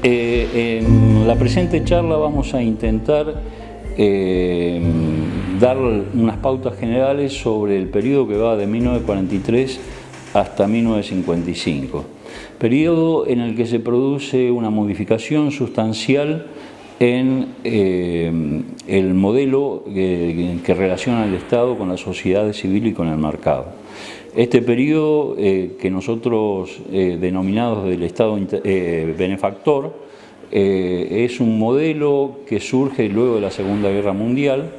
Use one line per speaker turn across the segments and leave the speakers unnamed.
En la presente charla vamos a intentar dar unas pautas generales sobre el periodo que va de 1943 hasta 1955, periodo en el que se produce una modificación sustancial en el modelo que relaciona el Estado con la sociedad civil y con el mercado. Este periodo que nosotros denominados del Estado benefactor es un modelo que surge luego de la Segunda Guerra Mundial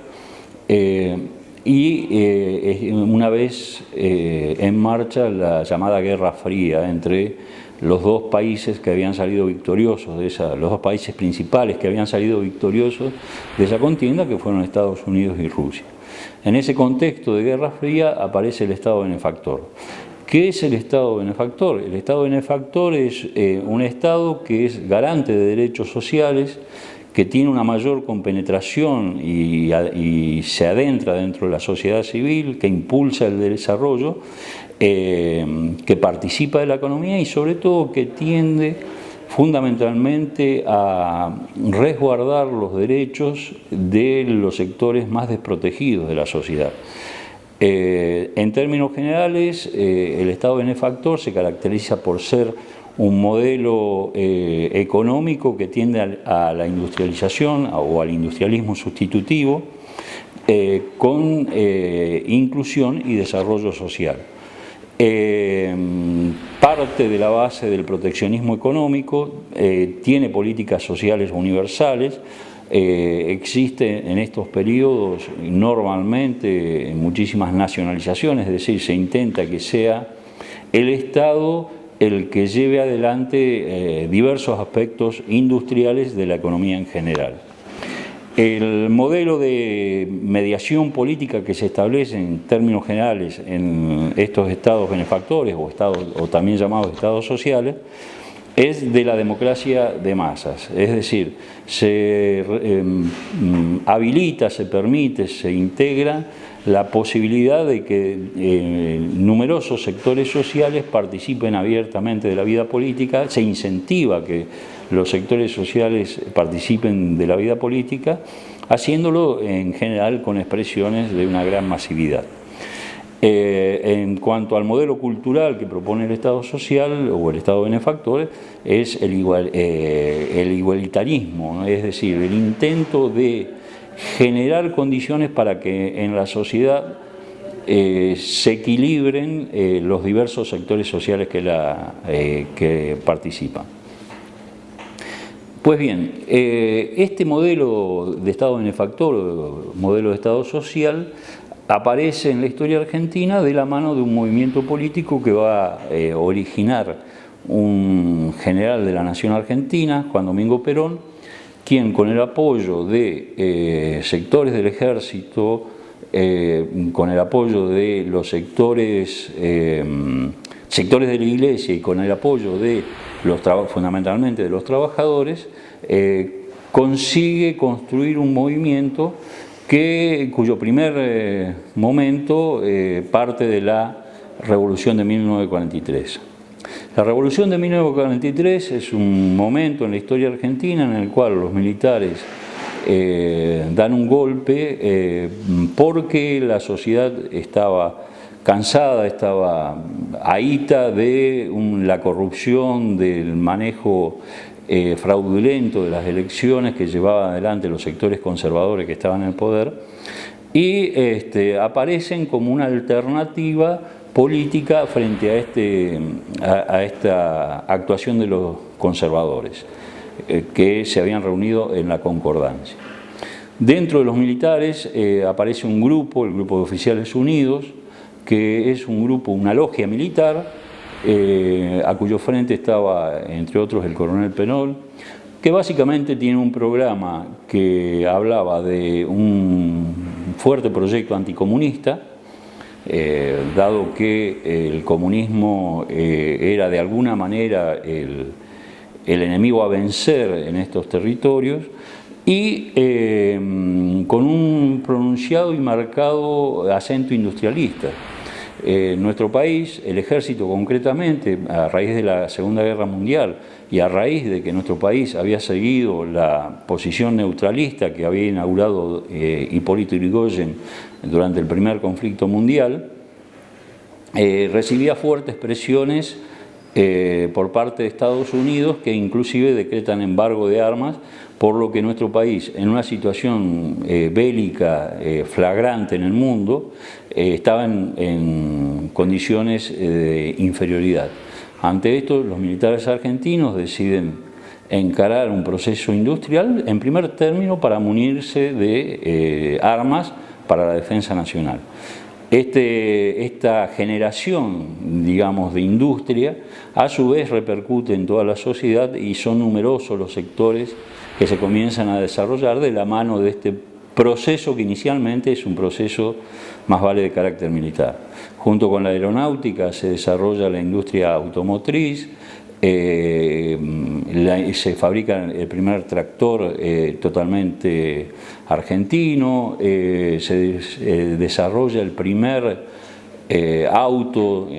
y una vez en marcha la llamada Guerra Fría entre los dos países que habían salido victoriosos los dos países principales que habían salido victoriosos de esa contienda, que fueron Estados Unidos y Rusia. En ese contexto de Guerra Fría aparece el Estado benefactor. ¿Qué es el Estado benefactor? El Estado benefactor es un Estado que es garante de derechos sociales, que tiene una mayor compenetración y se adentra dentro de la sociedad civil, que impulsa el desarrollo, que participa de la economía y sobre todo que tiende fundamentalmente a resguardar los derechos de los sectores más desprotegidos de la sociedad. En términos generales, el Estado benefactor se caracteriza por ser un modelo económico que tiende a la industrialización o al industrialismo sustitutivo, con inclusión y desarrollo social. Parte de la base del proteccionismo económico, tiene políticas sociales universales, existe en estos periodos normalmente muchísimas nacionalizaciones, es decir, se intenta que sea el Estado el que lleve adelante diversos aspectos industriales de la economía en general. El modelo de mediación política que se establece en términos generales en estos estados benefactores o también llamados estados sociales es de la democracia de masas, es decir, se habilita, se permite, se integra la posibilidad de que numerosos sectores sociales participen abiertamente de la vida política, se incentiva que los sectores sociales participen de la vida política, haciéndolo en general con expresiones de una gran masividad. En cuanto al modelo cultural que propone el Estado social o el Estado benefactor, es el igualitarismo, ¿no? Es decir, el intento de generar condiciones para que en la sociedad se equilibren los diversos sectores sociales que participan. Pues bien, este modelo de Estado benefactor, modelo de Estado social, aparece en la historia argentina de la mano de un movimiento político que va a originar un general de la nación argentina, Juan Domingo Perón, quien con el apoyo de sectores del ejército, con el apoyo de los sectores de la iglesia y con el apoyo de fundamentalmente de los trabajadores, consigue construir un movimiento cuyo primer momento parte de la Revolución de 1943. La Revolución de 1943 es un momento en la historia argentina en el cual los militares dan un golpe porque la sociedad estaba cansada, estaba ahita de la corrupción, del manejo fraudulento de las elecciones que llevaban adelante los sectores conservadores que estaban en el poder y aparecen como una alternativa política frente a esta actuación de los conservadores que se habían reunido en la Concordancia. Dentro de los militares aparece un grupo, el Grupo de Oficiales Unidos, que es un grupo, una logia militar, a cuyo frente estaba, entre otros, el coronel Penol, que básicamente tiene un programa que hablaba de un fuerte proyecto anticomunista, dado que el comunismo era de alguna manera el enemigo a vencer en estos territorios, y con un pronunciado y marcado acento industrialista. nuestro país, el ejército concretamente, a raíz de la Segunda Guerra Mundial y a raíz de que nuestro país había seguido la posición neutralista que había inaugurado Hipólito Yrigoyen durante el primer conflicto mundial, recibía fuertes presiones por parte de Estados Unidos, que inclusive decretan embargo de armas, por lo que nuestro país, en una situación bélica flagrante en el mundo, estaba en condiciones de inferioridad. Ante esto, los militares argentinos deciden encarar un proceso industrial, en primer término, para munirse de armas para la defensa nacional. Esta generación, digamos, de industria, a su vez repercute en toda la sociedad y son numerosos los sectores que se comienzan a desarrollar de la mano de este proceso que inicialmente es un proceso más vale de carácter militar. Junto con la aeronáutica se desarrolla la industria automotriz, se fabrica el primer tractor totalmente argentino, se desarrolla el primer auto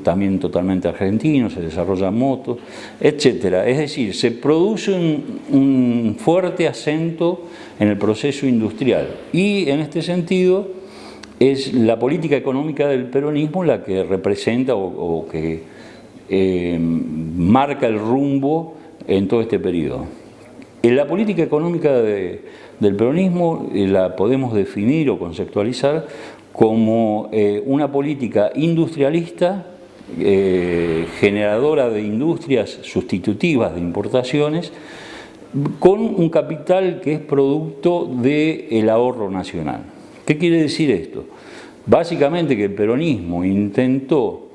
también totalmente argentino, se desarrollan motos, etc. Es decir, se produce un fuerte acento en el proceso industrial y en este sentido es la política económica del peronismo la que representa o que marca el rumbo en todo este periodo. En la política económica del peronismo la podemos definir o conceptualizar como una política industrialista, generadora de industrias sustitutivas de importaciones, con un capital que es producto del ahorro nacional. ¿Qué quiere decir esto? Básicamente que el peronismo intentó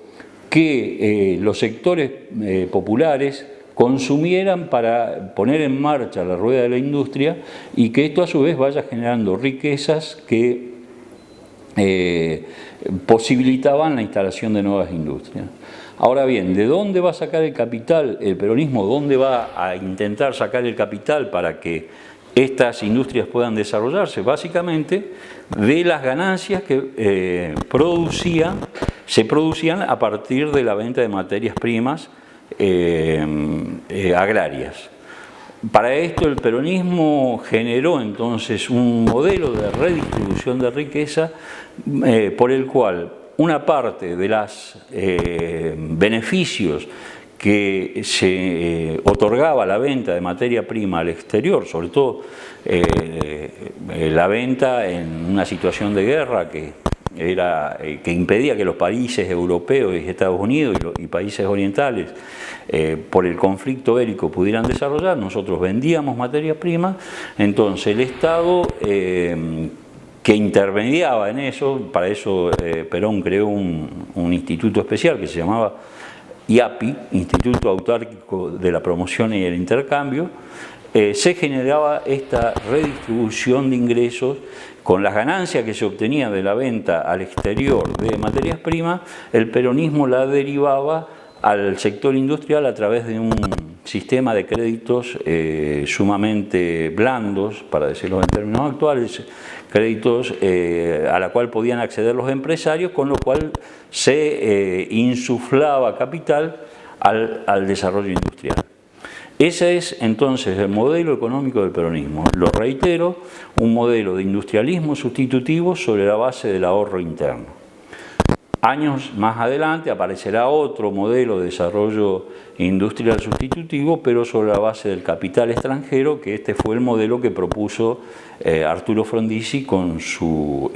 que los sectores populares consumieran para poner en marcha la rueda de la industria y que esto a su vez vaya generando riquezas que posibilitaban la instalación de nuevas industrias. Ahora bien, ¿de dónde va a sacar el capital el peronismo? ¿Dónde va a intentar sacar el capital para que estas industrias puedan desarrollarse? Básicamente de las ganancias que se producían a partir de la venta de materias primas agrarias. Para esto el peronismo generó entonces un modelo de redistribución de riqueza por el cual una parte de los beneficios que se otorgaba la venta de materia prima al exterior, sobre todo la venta en una situación de guerra que impedía que los países europeos y Estados Unidos y países orientales por el conflicto bélico pudieran desarrollar. Nosotros vendíamos materias primas, entonces el Estado que intermediaba en eso, para eso Perón creó un instituto especial que se llamaba IAPI, Instituto Autárquico de la Promoción y el Intercambio, se generaba esta redistribución de ingresos con las ganancias que se obtenían de la venta al exterior de materias primas. El peronismo la derivaba al sector industrial a través de un sistema de créditos sumamente blandos, para decirlo en términos actuales, créditos a la cual podían acceder los empresarios, con lo cual se insuflaba capital al desarrollo industrial. Ese es entonces el modelo económico del peronismo. Lo reitero, un modelo de industrialismo sustitutivo sobre la base del ahorro interno. Años más adelante aparecerá otro modelo de desarrollo industrial sustitutivo, pero sobre la base del capital extranjero, que este fue el modelo que propuso Arturo Frondizi con su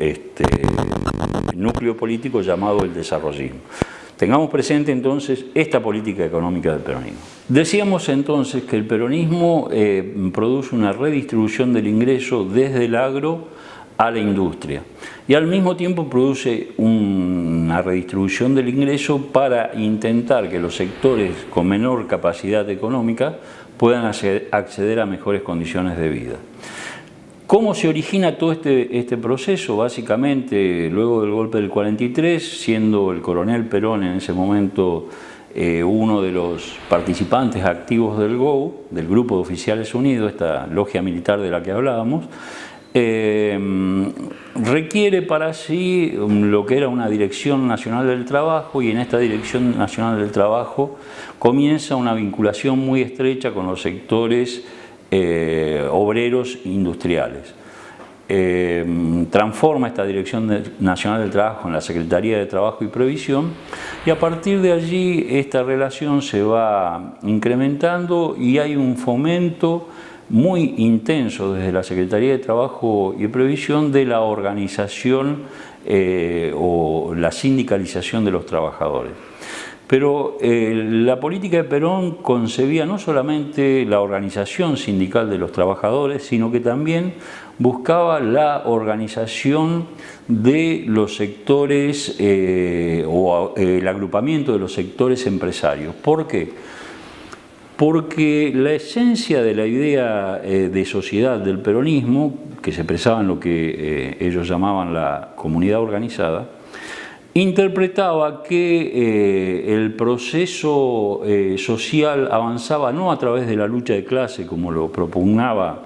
núcleo político llamado el desarrollismo. Tengamos presente entonces esta política económica del peronismo. Decíamos entonces que el peronismo produce una redistribución del ingreso desde el agro a la industria y al mismo tiempo produce una redistribución del ingreso para intentar que los sectores con menor capacidad económica puedan acceder a mejores condiciones de vida. ¿Cómo se origina todo este proceso? Básicamente, luego del golpe del 43, siendo el coronel Perón en ese momento uno de los participantes activos del GOU, del Grupo de Oficiales Unidos, esta logia militar de la que hablábamos, requiere para sí lo que era una Dirección Nacional del Trabajo, y en esta Dirección Nacional del Trabajo comienza una vinculación muy estrecha con los sectores obreros industriales. Transforma esta Dirección Nacional del Trabajo en la Secretaría de Trabajo y Previsión, y a partir de allí esta relación se va incrementando y hay un fomento muy intenso desde la Secretaría de Trabajo y Previsión de la organización o la sindicalización de los trabajadores. Pero la política de Perón concebía no solamente la organización sindical de los trabajadores, sino que también buscaba la organización de los sectores o el agrupamiento de los sectores empresarios. ¿Por qué? Porque la esencia de la idea de sociedad del peronismo, que se expresaba en lo que ellos llamaban la comunidad organizada, interpretaba que el proceso social avanzaba no a través de la lucha de clase, como lo propugnaba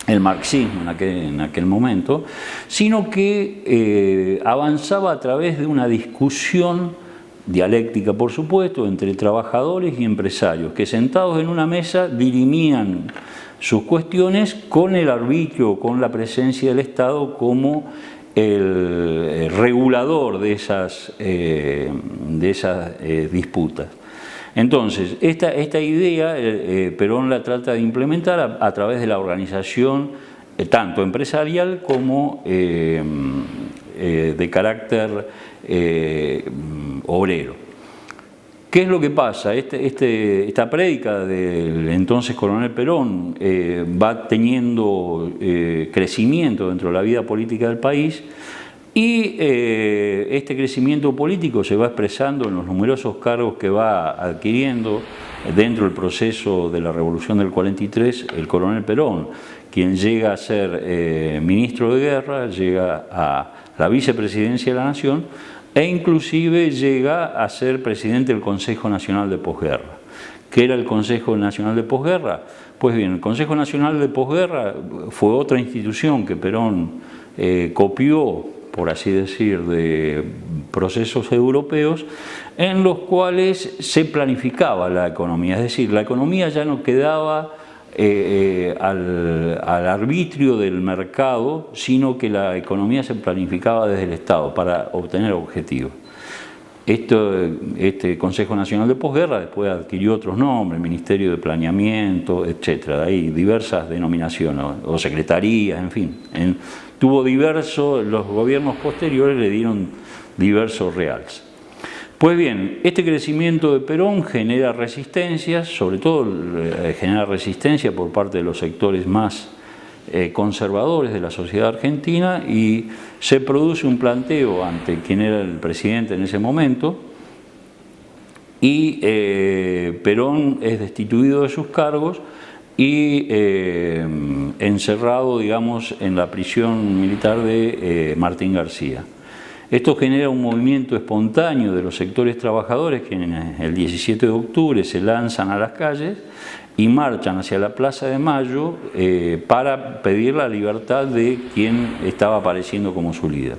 el marxismo en aquel momento, sino que avanzaba a través de una discusión dialéctica, por supuesto, entre trabajadores y empresarios, que sentados en una mesa dirimían sus cuestiones con el arbitrio, con la presencia del Estado como el regulador de esas disputas. Entonces, esta idea Perón la trata de implementar a través de la organización tanto empresarial como de carácter obrero. ¿Qué es lo que pasa? Esta prédica del entonces coronel Perón va teniendo crecimiento dentro de la vida política del país, y este crecimiento político se va expresando en los numerosos cargos que va adquiriendo dentro del proceso de la Revolución del 43 el coronel Perón, quien llega a ser ministro de Guerra, llega a la vicepresidencia de la Nación e inclusive llega a ser presidente del Consejo Nacional de Posguerra. ¿Qué era el Consejo Nacional de Posguerra? Pues bien, el Consejo Nacional de Posguerra fue otra institución que Perón copió, por así decir, de procesos europeos en los cuales se planificaba la economía. Es decir, la economía ya no quedaba al arbitrio del mercado, sino que la economía se planificaba desde el Estado para obtener objetivos. Este Consejo Nacional de Posguerra después adquirió otros nombres, Ministerio de Planeamiento, etc. De ahí diversas denominaciones, o secretarías, en fin. Tuvo diversos, los gobiernos posteriores le dieron diversos reales. Pues bien, este crecimiento de Perón genera resistencias, sobre todo genera resistencia por parte de los sectores más conservadores de la sociedad argentina, y se produce un planteo ante quien era el presidente en ese momento, y Perón es destituido de sus cargos y encerrado, digamos, en la prisión militar de Martín García. Esto genera un movimiento espontáneo de los sectores trabajadores que el 17 de octubre se lanzan a las calles y marchan hacia la Plaza de Mayo para pedir la libertad de quien estaba apareciendo como su líder.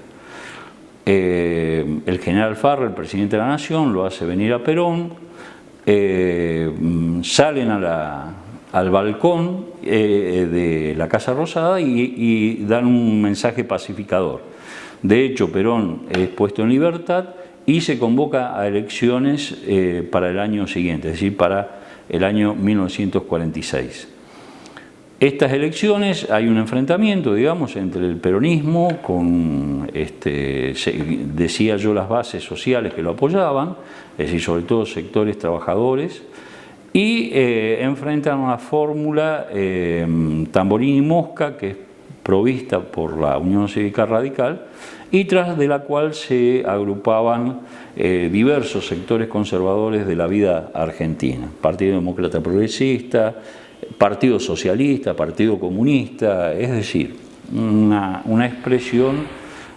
El general Farrell, el presidente de la Nación, lo hace venir a Perón, salen al balcón de la Casa Rosada y dan un mensaje pacificador. De hecho, Perón es puesto en libertad y se convoca a elecciones para el año siguiente, es decir, para el año 1946. Estas elecciones hay un enfrentamiento, digamos, entre el peronismo con, decía yo, las bases sociales que lo apoyaban, es decir, sobre todo sectores trabajadores, y enfrentan una fórmula Tamborini Mosca, que es provista por la Unión Cívica Radical, y tras de la cual se agrupaban diversos sectores conservadores de la vida argentina: Partido Demócrata Progresista, Partido Socialista, Partido Comunista, es decir, una expresión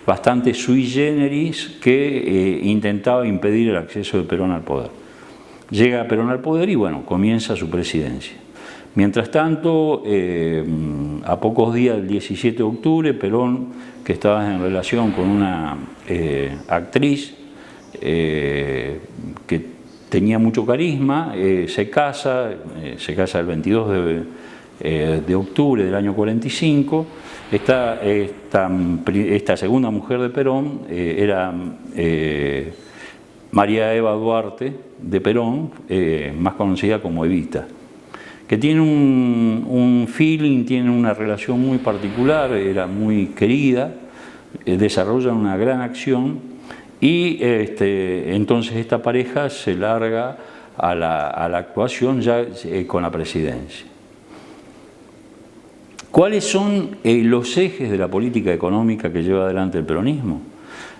bastante sui generis que intentaba impedir el acceso de Perón al poder. Llega Perón al poder y bueno, comienza su presidencia. Mientras tanto, a pocos días del 17 de octubre, Perón, que estaba en relación con una actriz que tenía mucho carisma, se casa el 22 de octubre del año 45. Esta segunda mujer de Perón era María Eva Duarte de Perón, más conocida como Evita, que tiene un feeling, tiene una relación muy particular, era muy querida, desarrollan una gran acción y entonces esta pareja se larga a la actuación ya con la presidencia. ¿Cuáles son los ejes de la política económica que lleva adelante el peronismo?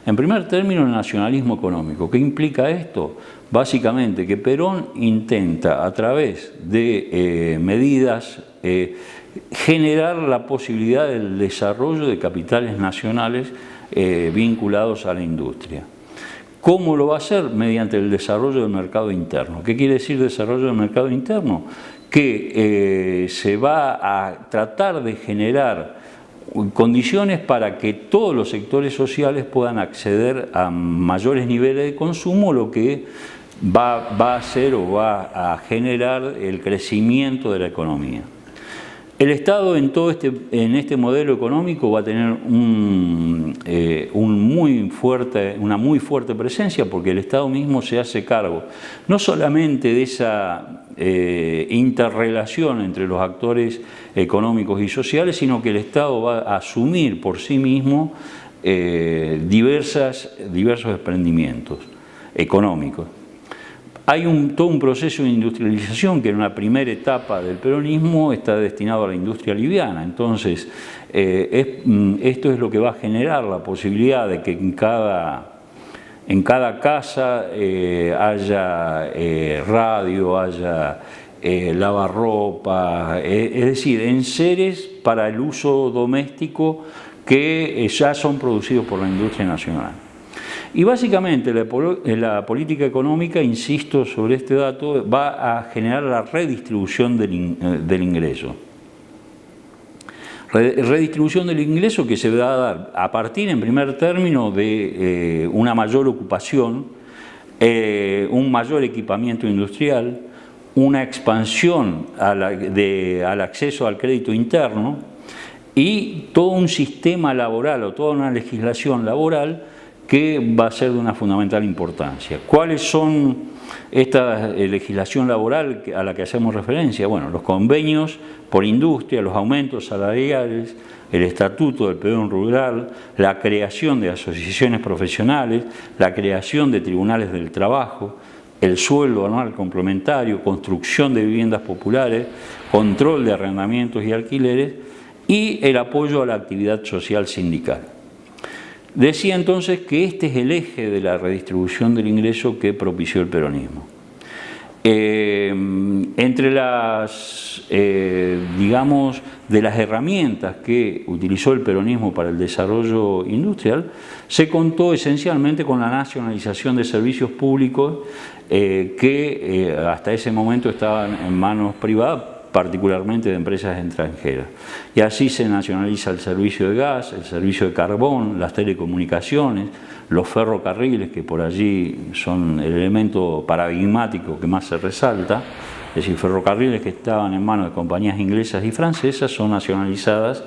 En primer término, el nacionalismo económico. ¿Qué implica esto? Básicamente que Perón intenta, a través de medidas, generar la posibilidad del desarrollo de capitales nacionales vinculados a la industria. ¿Cómo lo va a hacer? Mediante el desarrollo del mercado interno. ¿Qué quiere decir desarrollo del mercado interno? Que se va a tratar de generar condiciones para que todos los sectores sociales puedan acceder a mayores niveles de consumo, lo que va a hacer o va a generar el crecimiento de la economía. El Estado en este modelo económico va a tener una muy fuerte presencia, porque el Estado mismo se hace cargo no solamente de esa interrelación entre los actores económicos y sociales, sino que el Estado va a asumir por sí mismo diversos desprendimientos económicos. Hay todo un proceso de industrialización que en una primera etapa del peronismo está destinado a la industria liviana. Entonces, esto es lo que va a generar la posibilidad de que en cada casa haya radio, haya lavarropa, es decir, enseres para el uso doméstico que ya son producidos por la industria nacional. Y básicamente la política económica, insisto sobre este dato, va a generar la redistribución del ingreso. Redistribución del ingreso que se va a dar a partir, en primer término, de una mayor ocupación, un mayor equipamiento industrial, una expansión al acceso al crédito interno y todo un sistema laboral o toda una legislación laboral que va a ser de una fundamental importancia. ¿Cuáles son esta legislación laboral a la que hacemos referencia? Bueno, los convenios por industria, los aumentos salariales, el estatuto del peón rural, la creación de asociaciones profesionales, la creación de tribunales del trabajo, el sueldo anual complementario, construcción de viviendas populares, control de arrendamientos y alquileres y el apoyo a la actividad social sindical. Decía entonces que este es el eje de la redistribución del ingreso que propició el peronismo. Entre digamos, de las herramientas que utilizó el peronismo para el desarrollo industrial, se contó esencialmente con la nacionalización de servicios públicos que hasta ese momento estaban en manos privadas, particularmente de empresas extranjeras. Y así se nacionaliza el servicio de gas, el servicio de carbón, las telecomunicaciones, los ferrocarriles, que por allí son el elemento paradigmático que más se resalta. Es decir, ferrocarriles que estaban en manos de compañías inglesas y francesas son nacionalizadas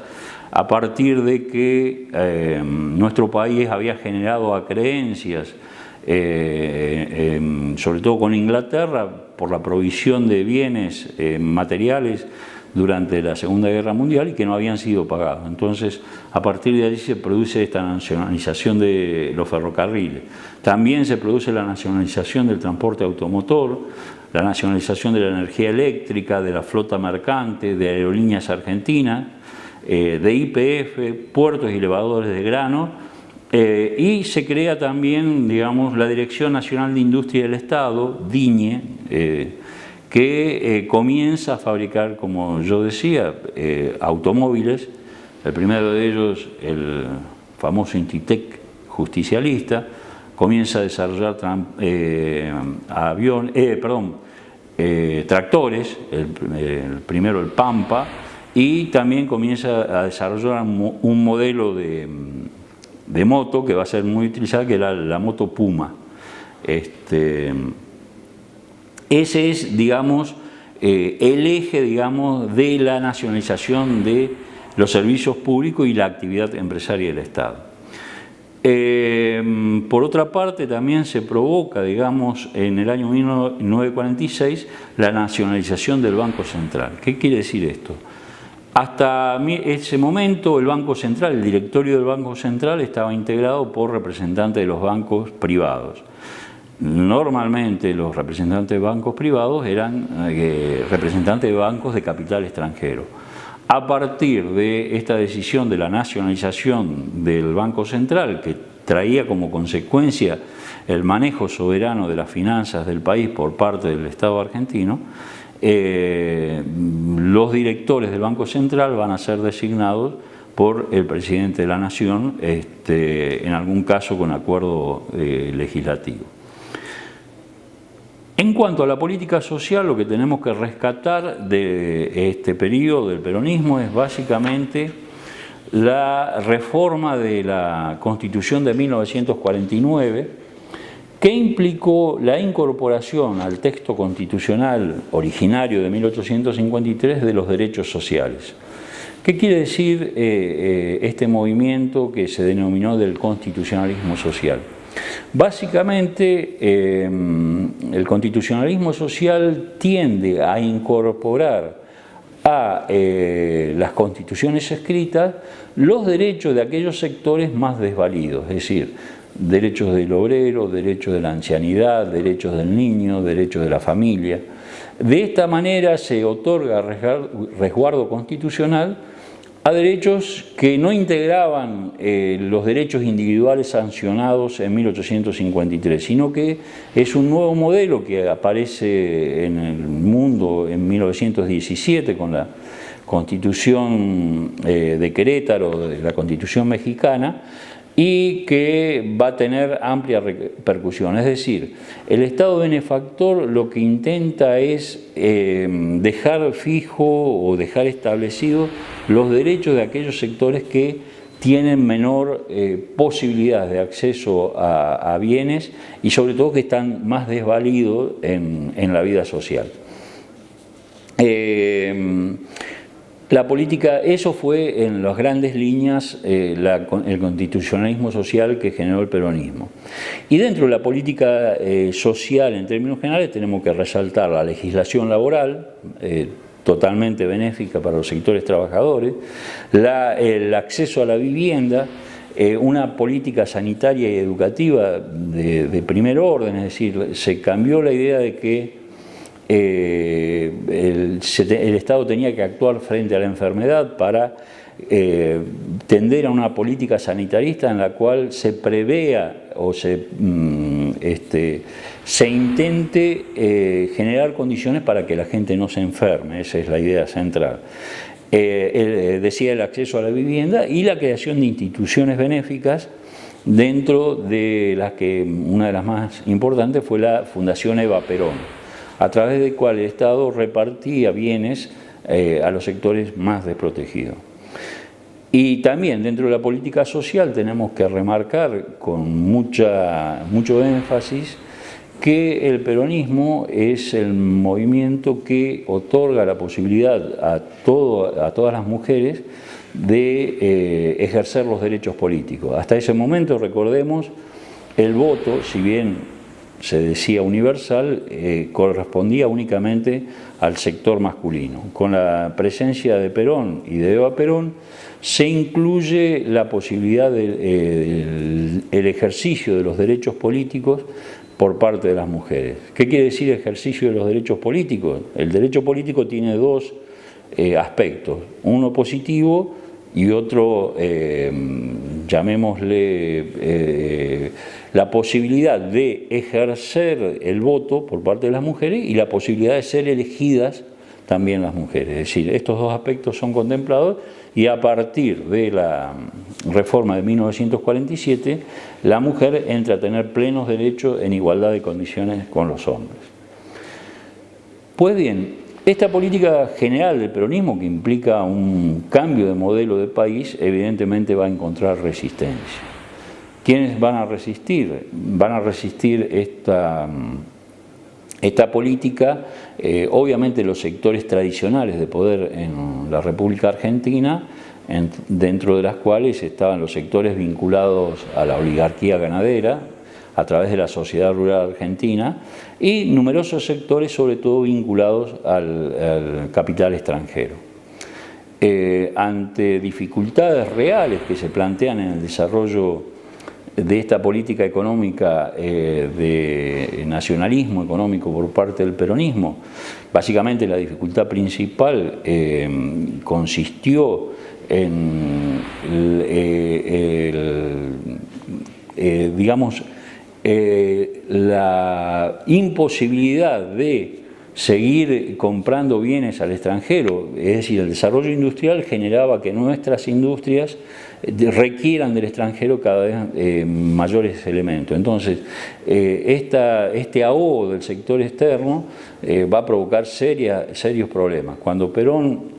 a partir de que nuestro país había generado acreencias, sobre todo con Inglaterra, por la provisión de bienes materiales durante la Segunda Guerra Mundial y que no habían sido pagados. Entonces, a partir de allí se produce esta nacionalización de los ferrocarriles. También se produce la nacionalización del transporte automotor, la nacionalización de la energía eléctrica, de la flota mercante, de aerolíneas argentinas, de YPF, puertos y elevadores de grano, y se crea también, digamos, la Dirección Nacional de Industria del Estado, DINIE, que comienza a fabricar, como yo decía, automóviles. El primero de ellos, el famoso Intitec justicialista, comienza a desarrollar tractores, el primero el Pampa, y también comienza a desarrollar un modelo de moto que va a ser muy utilizada, que es la moto Puma. Ese es, digamos, el eje, digamos, de la nacionalización de los servicios públicos y la actividad empresaria del Estado. Por otra parte, también se provoca, digamos, en el año 1946, la nacionalización del Banco Central. ¿Qué quiere decir esto? Hasta ese momento el Banco Central, el directorio del Banco Central estaba integrado por representantes de los bancos privados. Normalmente los representantes de bancos privados eran representantes de bancos de capital extranjero. A partir de esta decisión de la nacionalización del Banco Central, que traía como consecuencia el manejo soberano de las finanzas del país por parte del Estado argentino, los directores del Banco Central van a ser designados por el presidente de la Nación, en algún caso con acuerdo legislativo. En cuanto a la política social, lo que tenemos que rescatar de este periodo del peronismo es básicamente la reforma de la Constitución de 1949, que implicó la incorporación al texto constitucional originario de 1853 de los derechos sociales. ¿Qué quiere decir este movimiento que se denominó del constitucionalismo social? Básicamente, el constitucionalismo social tiende a incorporar a las constituciones escritas los derechos de aquellos sectores más desvalidos, es decir, derechos del obrero, derechos de la ancianidad, derechos del niño, derechos de la familia. De esta manera se otorga resguardo constitucional a derechos que no integraban los derechos individuales sancionados en 1853, sino que es un nuevo modelo que aparece en el mundo en 1917 con la Constitución de Querétaro, de la Constitución mexicana, y que va a tener amplia repercusión. Es decir, el Estado benefactor lo que intenta es dejar fijo o dejar establecido los derechos de aquellos sectores que tienen menor posibilidad de acceso a bienes y sobre todo que están más desvalidos en la vida social. La política, eso fue en las grandes líneas el constitucionalismo social que generó el peronismo. Y dentro de la política social en términos generales tenemos que resaltar la legislación laboral, totalmente benéfica para los sectores trabajadores, el acceso a la vivienda, una política sanitaria y educativa de primer orden, es decir, se cambió la idea de que el Estado tenía que actuar frente a la enfermedad para tender a una política sanitarista en la cual se prevea o se intente generar condiciones para que la gente no se enferme. Esa es la idea central. Decía el acceso a la vivienda y la creación de instituciones benéficas, dentro de las que una de las más importantes fue la Fundación Eva Perón, a través del cual el Estado repartía bienes a los sectores más desprotegidos. Y también dentro de la política social tenemos que remarcar con mucho énfasis que el peronismo es el movimiento que otorga la posibilidad a todas las mujeres de ejercer los derechos políticos. Hasta ese momento, recordemos, el voto, si bien se decía universal, correspondía únicamente al sector masculino. Con la presencia de Perón y de Eva Perón se incluye la posibilidad del ejercicio de los derechos políticos por parte de las mujeres. ¿Qué quiere decir ejercicio de los derechos políticos? El derecho político tiene dos aspectos, uno positivo y otro, llamémosle, la posibilidad de ejercer el voto por parte de las mujeres y la posibilidad de ser elegidas también las mujeres. Es decir, estos dos aspectos son contemplados y a partir de la reforma de 1947, la mujer entra a tener plenos derechos en igualdad de condiciones con los hombres. Pues bien, esta política general del peronismo, que implica un cambio de modelo de país, evidentemente va a encontrar resistencia. ¿Quiénes van a resistir? Van a resistir esta política, obviamente los sectores tradicionales de poder en la República Argentina, dentro de las cuales estaban los sectores vinculados a la oligarquía ganadera, a través de la sociedad rural argentina, y numerosos sectores, sobre todo vinculados al capital extranjero. Ante dificultades reales que se plantean en el desarrollo de esta política económica de nacionalismo económico por parte del peronismo, básicamente la dificultad principal consistió en digamos, la imposibilidad de seguir comprando bienes al extranjero, es decir, el desarrollo industrial generaba que nuestras industrias requieran del extranjero cada vez mayores elementos. Entonces, este ahogo del sector externo va a provocar serios problemas. Cuando Perón,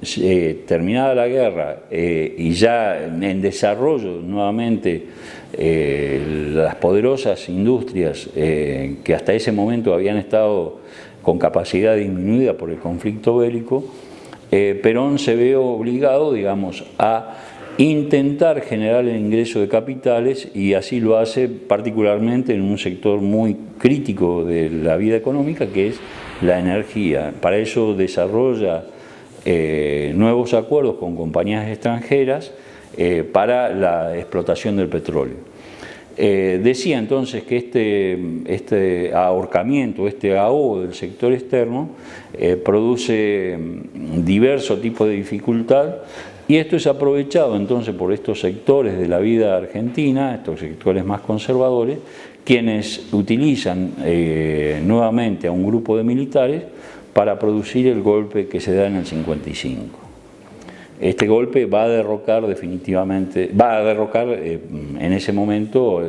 terminada la guerra y ya en desarrollo nuevamente las poderosas industrias que hasta ese momento habían estado con capacidad disminuida por el conflicto bélico, Perón se ve obligado, digamos, a intentar generar el ingreso de capitales, y así lo hace particularmente en un sector muy crítico de la vida económica, que es la energía. Para eso desarrolla nuevos acuerdos con compañías extranjeras para la explotación del petróleo. Decía entonces que este ahorcamiento, este ahogo del sector externo produce diversos tipos de dificultad, y esto es aprovechado entonces por estos sectores de la vida argentina, estos sectores más conservadores, quienes utilizan nuevamente a un grupo de militares para producir el golpe que se da en el 55. Este golpe va a derrocar definitivamente, en ese momento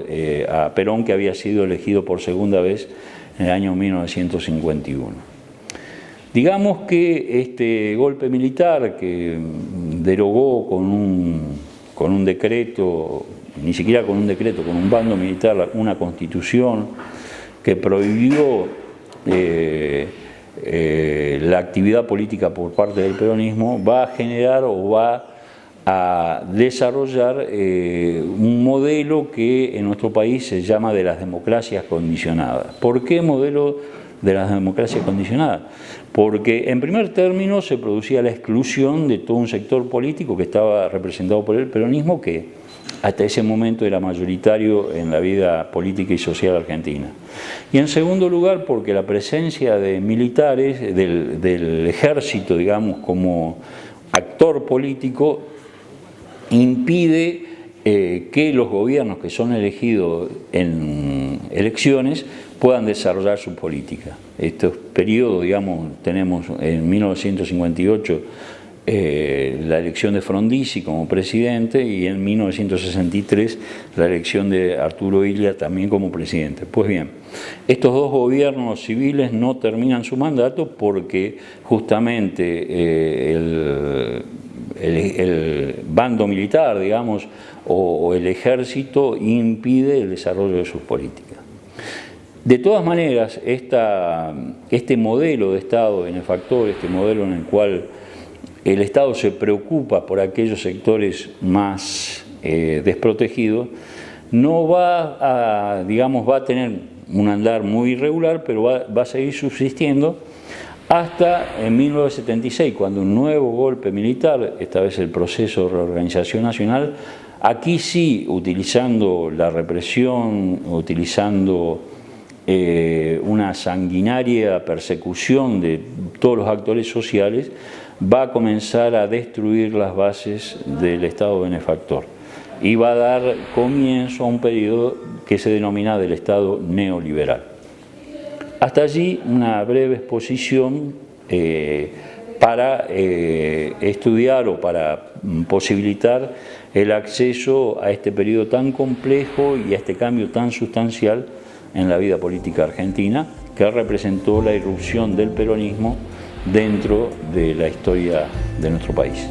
a Perón, que había sido elegido por segunda vez en el año 1951. Digamos que este golpe militar, que derogó con un decreto, ni siquiera con un decreto, con un bando militar, una constitución que prohibió la actividad política por parte del peronismo, va a generar o va a desarrollar un modelo que en nuestro país se llama de las democracias condicionadas. ¿Por qué modelo de las democracias condicionadas? Porque en primer término se producía la exclusión de todo un sector político que estaba representado por el peronismo, que hasta ese momento era mayoritario en la vida política y social argentina. Y en segundo lugar, porque la presencia de militares, del ejército, digamos, como actor político, impide que los gobiernos que son elegidos en elecciones puedan desarrollar su política. Estos periodos, digamos, tenemos en 1958 la elección de Frondizi como presidente, y en 1963 la elección de Arturo Illia también como presidente. Pues bien, estos dos gobiernos civiles no terminan su mandato porque justamente el bando militar, digamos, o el ejército impide el desarrollo de sus políticas. De todas maneras, este modelo de Estado benefactor, este modelo en el cual el Estado se preocupa por aquellos sectores más desprotegidos, no va a, digamos, va a tener un andar muy irregular, pero va a seguir subsistiendo hasta en 1976, cuando un nuevo golpe militar, esta vez el proceso de reorganización nacional, aquí sí, utilizando la represión, utilizando una sanguinaria persecución de todos los actores sociales, va a comenzar a destruir las bases del Estado benefactor y va a dar comienzo a un periodo que se denomina del Estado neoliberal. Hasta allí una breve exposición para estudiar o para posibilitar el acceso a este periodo tan complejo y a este cambio tan sustancial en la vida política argentina, que representó la irrupción del peronismo dentro de la historia de nuestro país.